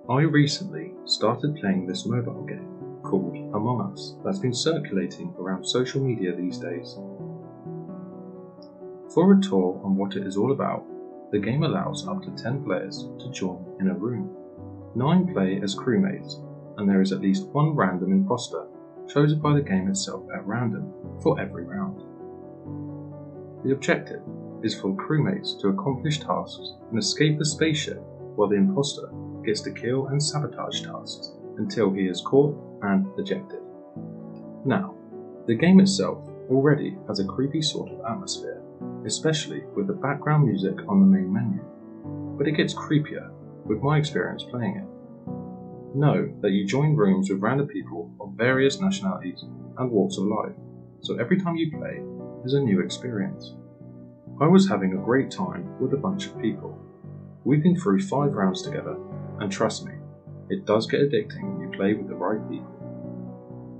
I recently started playing this mobile game called Among Us that's been circulating around social media these days. For a tour on what it is all about, the game allows up to 10 players to join in a room. 9 play as crewmates, and there is at least one random imposter chosen by the game itself at random for every round. The objective is for crewmates to accomplish tasks and escape the spaceship while the imposter gets to kill and sabotage tasks until he is caught and ejected. Now, the game itself already has a creepy sort of atmosphere, especially with the background music on the main menu, but it gets creepier with my experience playing it. Know that you join rooms with random people of various nationalities and walks of life, so every time you play is a new experience. I was having a great time with a bunch of people. We've been through 5 rounds together, and trust me, it does get addicting when you play with the right people.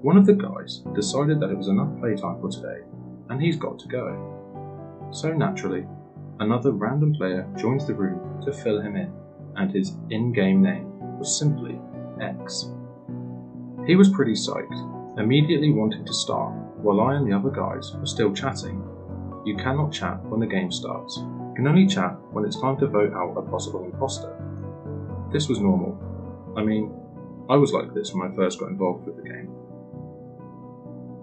One of the guys decided that it was enough playtime for today, and he's got to go. So naturally, another random player joins the room to fill him in, and his in-game name was simply X. He was pretty psyched, immediately wanting to start, while I and the other guys were still chatting. You cannot chat when the game starts. You can only chat when it's time to vote out a possible imposter. This was normal. I mean, I was like this when I first got involved with the game.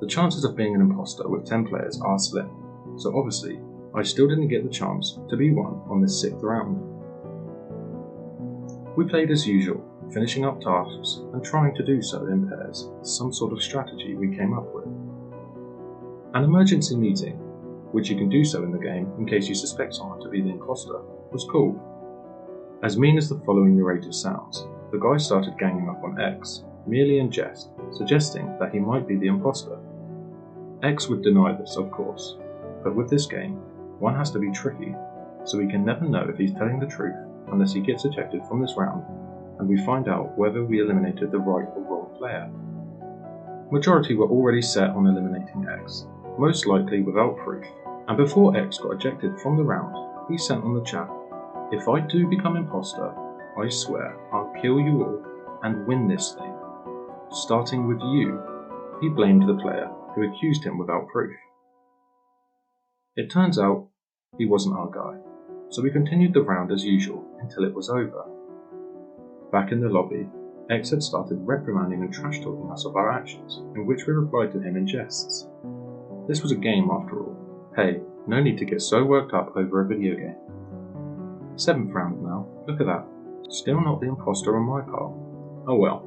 The chances of being an imposter with 10 players are slim, so obviously I still didn't get the chance to be one on this 6th round. We played as usual, finishing up tasks and trying to do so in pairs, some sort of strategy we came up with. An emergency meeting, which you can do so in the game in case you suspect someone to be the imposter, was cool. As mean as the following narrative sounds, the guy started ganging up on X, merely in jest, suggesting that he might be the imposter. X would deny this, of course, but with this game, one has to be tricky, so we can never know if he's telling the truth unless he gets ejected from this round, and we find out whether we eliminated the right or wrong player. Majority were already set on eliminating X, most likely without proof, and before X got ejected from the round, he sent on the chat, "If I do become imposter, I swear I'll kill you all and win this thing. Starting with you." He blamed the player who accused him without proof. It turns out he wasn't our guy, so we continued the round as usual until it was over. Back in the lobby, X had started reprimanding and trash talking us of our actions, in which we replied to him in jests. This was a game after all. Hey, no need to get so worked up over a video game. 7th round now, look at that. Still not the imposter on my part. Oh well,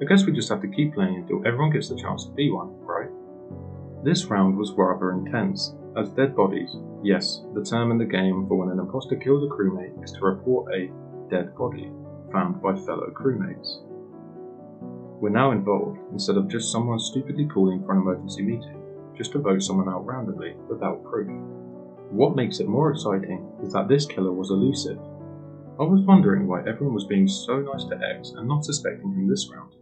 I guess we just have to keep playing until everyone gets the chance to be one, right? This round was rather intense, as dead bodies, yes, the term in the game for when an imposter kills a crewmate is to report a dead body found by fellow crewmates. We're now involved instead of just someone stupidly calling for an emergency meeting, just to vote someone out randomly without proof. What makes it more exciting is that this killer was elusive. I was wondering why everyone was being so nice to X and not suspecting him this round.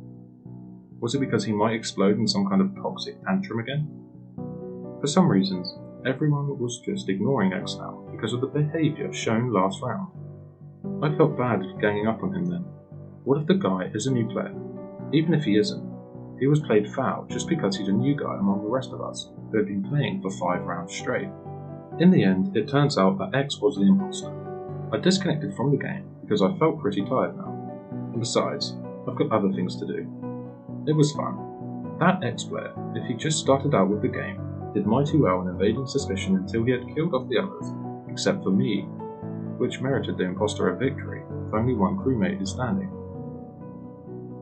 Was it because he might explode in some kind of toxic tantrum again? For some reasons, everyone was just ignoring X now because of the behaviour shown last round. I felt bad ganging up on him then. What if the guy is a new player? Even if he isn't, he was played foul just because he's a new guy among the rest of us who had been playing for 5 rounds straight. In the end, it turns out that X was the imposter. I disconnected from the game because I felt pretty tired now, and besides, I've got other things to do. It was fun. That X player, if he just started out with the game, did mighty well in evading suspicion until he had killed off the others, except for me, which merited the imposter a victory if only one crewmate is standing.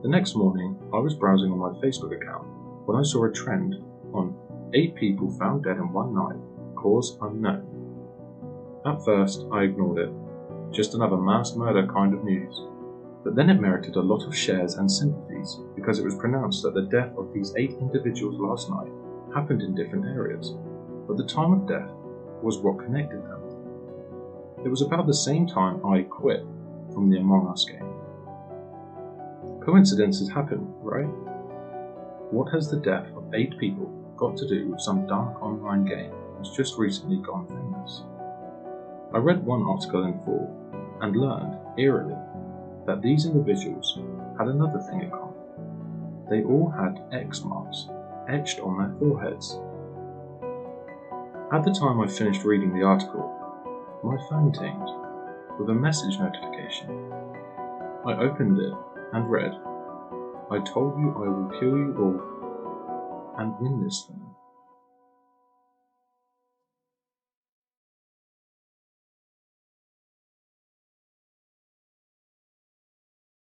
The next morning, I was browsing on my Facebook account when I saw a trend on 8 people found dead in one night, cause unknown. At first, I ignored it, just another mass murder kind of news. But then it merited a lot of shares and sympathies because it was pronounced that the death of these 8 individuals last night happened in different areas, but the time of death was what connected them. It was about the same time I quit from the Among Us game. Coincidences happen, right? What has the death of 8 people got to do with some dark online game that's just recently gone famous? I read one article in full and learned, eerily, that these individuals had another thing in common. They all had X marks etched on their foreheads. At the time I finished reading the article, my phone pinged with a message notification. I opened it and read, "I told you I will kill you all and win this thing."